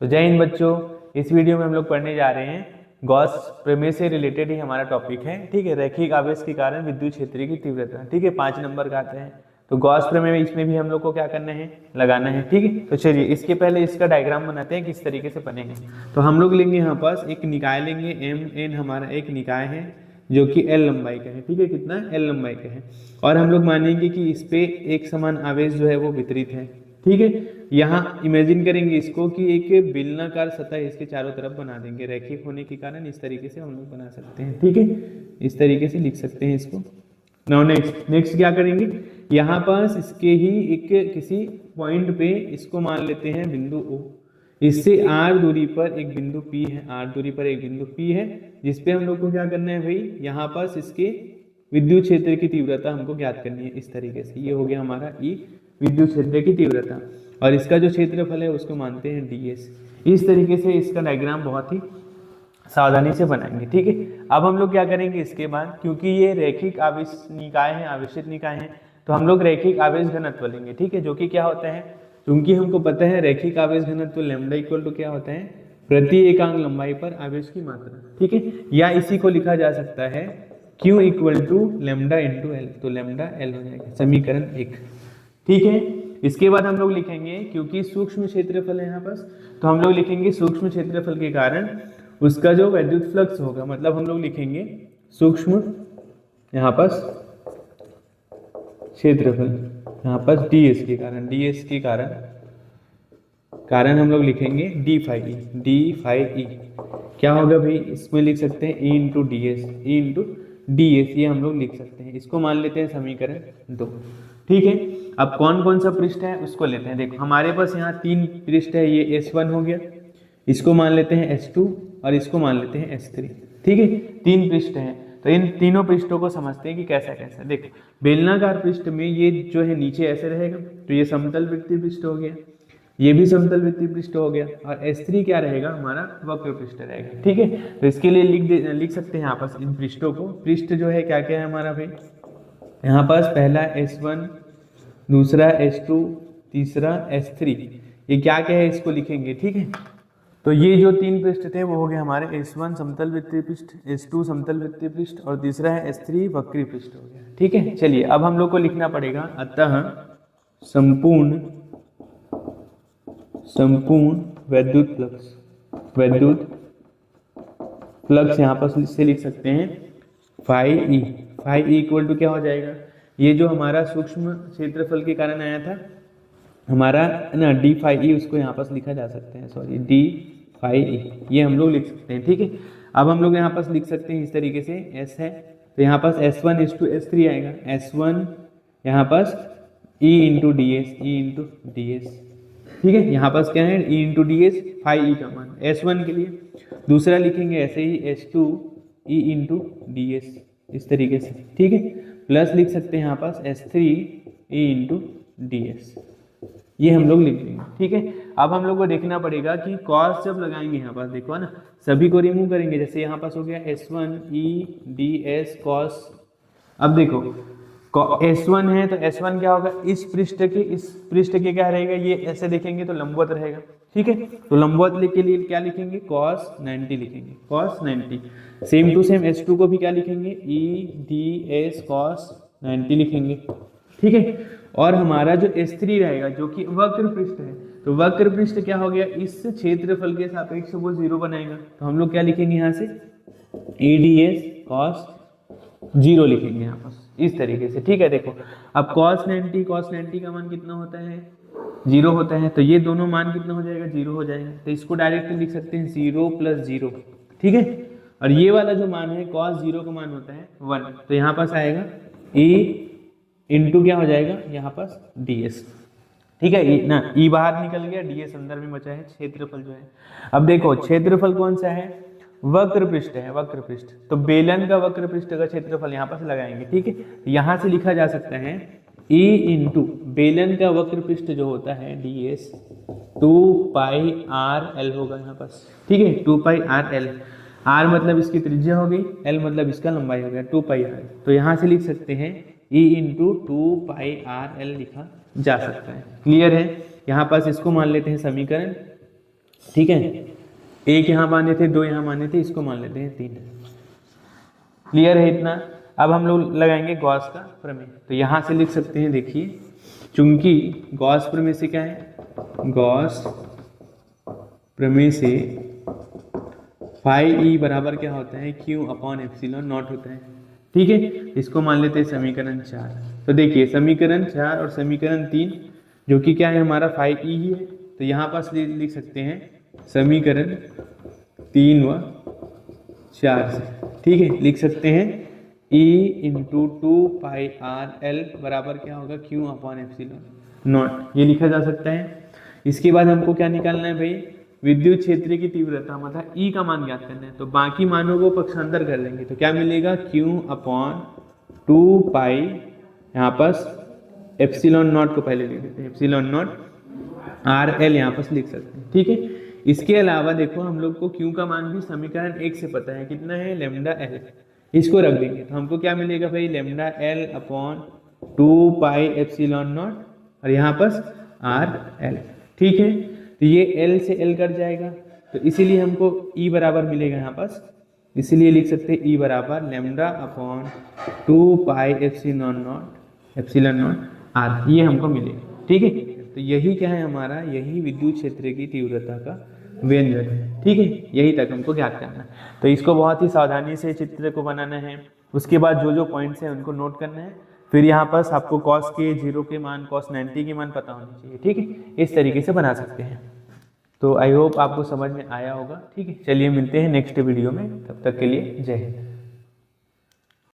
तो जय हिंद बच्चों, इस वीडियो में हम लोग पढ़ने जा रहे हैं गॉस प्रमेय से रिलेटेड ही हमारा टॉपिक है। ठीक है, रैखिक आवेश के कारण विद्युत क्षेत्र की तीव्रता। ठीक है, 5 नंबर का आते हैं। तो गॉस प्रमेय में इसमें भी हम लोग को क्या करना है, लगाना है। ठीक है, तो चलिए इसके पहले इसका डायग्राम बनाते हैं किस तरीके से बनेंगे। तो हम लोग लेंगे यहाँ पास एक निकाय लेंगे, एम एन हमारा एक निकाय है जो कि एल लंबाई का है। ठीक है, कितना एल लंबाई का है। और हम लोग मानेंगे कि इस पे एक समान आवेश जो है वो वितरित है। ठीक है, यहाँ इमेजिन करेंगे इसको कि एक बेलनाकार सतह इसके चारों तरफ बना देंगे। रैखिक होने के कारण इस तरीके से हम लोग बना सकते हैं। ठीक है, इस तरीके से लिख सकते हैं इसको। नाउ नेक्स्ट क्या करेंगे, यहाँ पास इसके ही एक किसी पॉइंट पे इसको मान लेते हैं बिंदु O। इससे r दूरी पर एक बिंदु P है, r दूरी पर एक बिंदु P है, जिसपे हम लोग को क्या करना है भाई, यहाँ पास इसके विद्युत क्षेत्र की तीव्रता हमको ज्ञात करनी है। इस तरीके से ये हो गया हमारा E, विद्युत क्षेत्र की तीव्रता, और इसका जो क्षेत्रफल है उसको मानते हैं ds। इस तरीके से इसका डायग्राम बहुत ही सावधानी से बनाएंगे। ठीक है, अब हम लोग क्या करेंगे इसके बाद, क्योंकि ये रैखिक आवेश निकाय है, आवेशित निकाय है, तो हम लोग रैखिक आवेश घनत्व लेंगे। ठीक है, जो कि क्या होता है, क्योंकि हमको पता है रैखिक आवेश घनत्व लैम्डा इक्वल टू क्या होता है, प्रति एकांक लंबाई पर आवेश की मात्रा। ठीक है, या इसी को लिखा जा सकता है Q equal to lambda into L. तो लैम्डा एल हो जाएगा, समीकरण 1। ठीक है, इसके बाद हम लोग लिखेंगे, क्योंकि सूक्ष्म क्षेत्रफल है यहाँ पास, तो हम लोग लिखेंगे सूक्ष्म क्षेत्रफल के कारण उसका जो विद्युत फ्लक्स होगा, मतलब हम लोग लिखेंगे सूक्ष्म यहाँ पास क्षेत्रफल, यहाँ पास ds के कारण, ds के कारण हम लोग लिखेंगे d फाई ई। क्या होगा भाई, इसमें लिख सकते हैं E इंटू ds, ये हम लोग लिख सकते हैं। इसको मान लेते हैं समीकरण 2। ठीक है, अब कौन कौन सा पृष्ठ है उसको लेते हैं। देखो हमारे पास यहाँ 3 पृष्ठ है, ये S1 हो गया, इसको मान लेते हैं S2 और इसको मान लेते हैं S3। ठीक है, 3 पृष्ठ हैं, तो इन तीनों पृष्ठों को समझते हैं कि कैसा कैसा। देखो बेलनाकार पृष्ठ में ये जो है नीचे ऐसे रहेगा, तो ये समतल वृत्तीय पृष्ठ हो गया, ये भी समतल वृत्तीय पृष्ठ हो गया, और S3 क्या रहेगा, हमारा वक्र पृष्ठ रहेगा। ठीक है, तो इसके लिए लिख सकते हैं यहाँ पास इन पृष्ठों को। पृष्ठ जो है क्या क्या है हमारा भाई, यहाँ पास पहला S1, दूसरा S2, तीसरा S3, ये क्या क्या है इसको लिखेंगे। ठीक है, तो ये जो 3 पृष्ठ थे वो हो गए हमारे S1 समतल वृत्तीय पृष्ठ, S2 समतल वृत्तीय पृष्ठ, और तीसरा है S3 वक्री पृष्ठ हो गया। ठीक है, चलिए अब हम लोग को लिखना पड़ेगा, अतः संपूर्ण विद्युत फ्लक्स यहाँ पर से लिख सकते हैं फाई ई इक्वल टू क्या हो जाएगा, ये जो हमारा सूक्ष्म क्षेत्रफल के कारण आया था हमारा ना डी फाई ई, उसको यहाँ पर लिखा जा सकते हैं, सॉरी डी फाई ई, ये हम लोग लिख सकते हैं। ठीक है, अब हम लोग यहाँ पर लिख सकते हैं इस तरीके से, S है तो यहाँ पास S1 S2 S3 आएगा, S1 यहाँ पास E इंटू ds। ठीक है, यहाँ पास क्या है, E into ds, phi E का मान S1 के लिए। दूसरा लिखेंगे ऐसे ही S2 E इंटू ds, इस तरीके से। ठीक है, प्लस लिख सकते हैं यहाँ पास S3 E इंटू ds, ये हम लोग लिख देंगे। ठीक है, अब हम लोग को देखना पड़ेगा कि कॉस जब लगाएंगे यहाँ पास, देखो ना, सभी को रिमूव करेंगे। जैसे यहाँ पास हो गया S1 E ds कॉस। अब देखो S1 है तो S1 क्या होगा, इस पृष्ठ के क्या रहेगा, ये ऐसे देखेंगे तो लंबवत रहेगा। ठीक है, तो लंबवत के लिए क्या लिखेंगे, cos 90 लिखेंगे, cos 90। Same to same S2 को भी क्या लिखेंगे, E ds cos 90 लिखेंगे। ठीक है, और हमारा जो S3 रहेगा जो कि वक्र पृष्ठ है, तो वक्र पृष्ठ क्या हो गया, इस क्षेत्रफल के सापेक्ष वो 0 बनाएगा, तो हम लोग क्या लिखेंगे यहाँ से, E ds cos 0 लिखेंगे यहाँ पर इस तरीके से। ठीक है, देखो अब cos 90 का मान कितना होता है, 0 होता है, तो ये दोनों मान कितना हो जाएगा, 0 हो जाएगा, तो इसको डायरेक्ट लिख सकते हैं 0 + 0। ठीक है, और ये वाला जो मान है cos 0 का मान होता है 1, तो यहाँ पास आएगा E इंटू क्या हो जाएगा यहाँ पास ds। ठीक है ना, E बाहर निकल गया, ds अंदर में बचा है, क्षेत्रफल जो है। अब देखो क्षेत्रफल कौन सा है, वक्र पृष्ठ है, वक्र पृष्ठ, तो बेलन का वक्र पृष्ठ का क्षेत्रफल यहाँ पर लगाएंगे। ठीक है, यहाँ से लिखा जा सकता है E इंटू बेलन का वक्र पृष्ठ जो होता है ds 2πr होगा यहाँ पास। ठीक है, 2πr, r मतलब इसकी त्रिज्या हो गई, l मतलब इसका लंबाई हो गया 2πr, तो यहाँ से लिख सकते हैं E इंटू 2πr लिखा जा सकता है। क्लियर है, यहाँ पास इसको मान लेते हैं समीकरण ठीक है, एक यहाँ माने थे, 2 यहाँ माने थे, इसको मान लेते हैं 3। क्लियर है इतना। अब हम लोग लगाएंगे गॉस का प्रमेय। तो यहाँ से लिख सकते हैं, देखिए चूंकि गॉस प्रमेय से क्या है, गॉस प्रमेय से फाई ई बराबर क्या होता है, क्यू अपॉन एप्सिलॉन नॉट होता है। ठीक है, इसको मान लेते हैं समीकरण 4। तो देखिए समीकरण 4 और समीकरण 3 जो कि क्या है हमारा फाई ई ही है, तो यहाँ पास लिख सकते हैं समीकरण 3 व 4 से। ठीक है, लिख सकते हैं E इंटू 2πr/L बराबर क्या होगा, क्यू अपॉन एप्सिलॉन नॉट, ये लिखा जा सकता है। इसके बाद हमको क्या निकालना है भाई, विद्युत क्षेत्र की तीव्रता, मतलब E का मान ज्ञात करना है। तो बाकी मानों को पक्षांतर कर लेंगे, तो क्या मिलेगा, क्यू अपॉन 2π, यहाँ पास एप्सिलॉन नॉट को पहले लिख देते हैं, एप्सिलॉन नॉट RL यहाँ पास लिख सकते हैं। ठीक है, इसके अलावा देखो हम लोग को क्यू का मान भी समीकरण 1 से पता है, कितना है, लैम्डा एल, इसको रख देंगे तो हमको क्या मिलेगा भाई, lambda L upon 2π epsilon naught और यहाँ पास RL। ठीक है, तो ये L से L कट जाएगा, तो इसीलिए हमको E बराबर मिलेगा यहाँ पास, इसीलिए लिख सकते हैं E बराबर lambda upon 2π epsilon naught R, ये हमको मिलेगा। ठीक है, तो यही क्या है हमारा, यही विद्युत क्षेत्र की तीव्रता का व्यंजक है। ठीक है, यही तक हमको ज्ञात करना है। तो इसको बहुत ही सावधानी से चित्र को बनाना है, उसके बाद जो जो पॉइंट्स हैं उनको नोट करना है। फिर यहाँ पास आपको कॉस के 0 के मान, कॉस 90 के मान पता होने चाहिए। ठीक है, इस तरीके से बना सकते हैं। तो आई होप आपको समझ में आया होगा। ठीक है, चलिए मिलते हैं नेक्स्ट वीडियो में, तब तक के लिए जय हिंद।